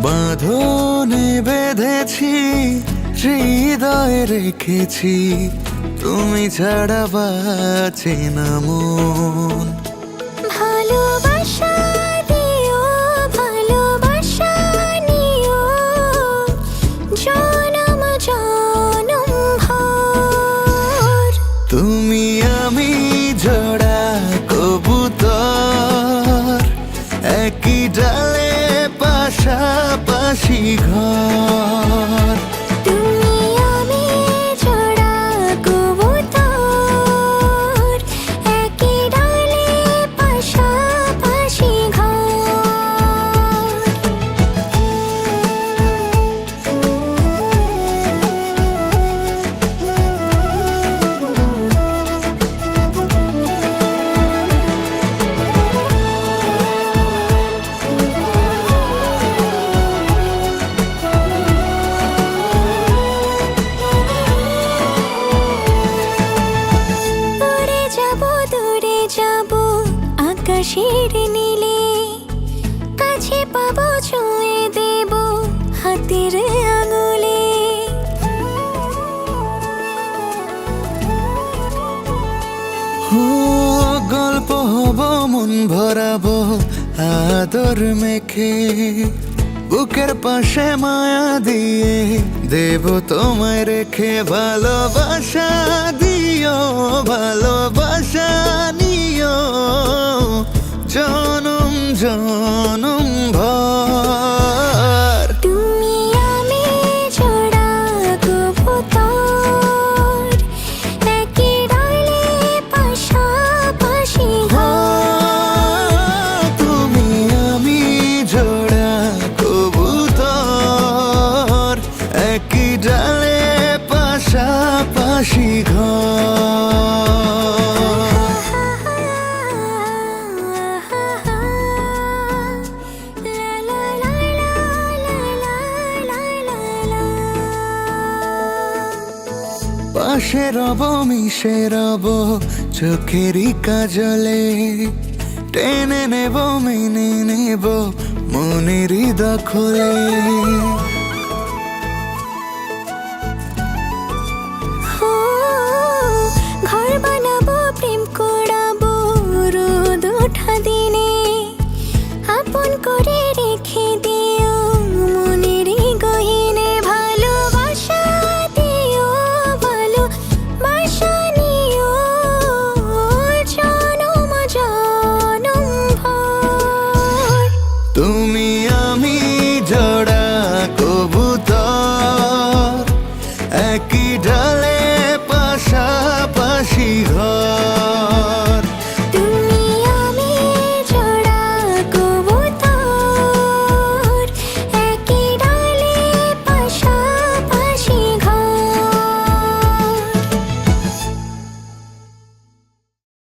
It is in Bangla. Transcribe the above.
বাঁধনে বেঁধেছি, হৃদয়ে রেখেছি, তুমি ছাড়া বাঁচে না মন। ভালোবাসা দিও, ভালোবাসা নিও, জনম জনম ভর। তুমি আমি জোড়া কবুতর, একই ডালে পাশাপাশি ঘর। তুমি আমি জোড়া কবুতর, একই ডালে পাশাপাশি ঘর। উড়ে যাব, দূরে যাব, আকাশের নীলে, কাছে পাবো, ছুঁয়ে দেব হাতের আঙুলে। ও গল্প হব, মন ভরাবো আদর মেখে, বুকের পাশে মায়া দিয়ে দেব তোমায় রেখে। ভালোবাসা দিও, ভালোবাসা নিও, জনম জনম ভর। তুমি আমি জোড়া কবুতর, একই ডালে পাশাপাশি ঘর। তুমি আমি জোড়া কবুতর, একই ডালে পাশাপাশি ঘর। পাশে রব, মিশে রব চোখেরই কাজলে, টেনে নেব, মেনে নেব মনেরই দখলে। ঘর বানাবো, প্রেম করাবো রোদ ওঠা দিনে, আপন করে রেখে দিও মনের গহিনে। ভালোবাসা দিও, ভালোবাসা নিও, জনম জনম ভর। তুমি আমি জোড়া কবুতর, একই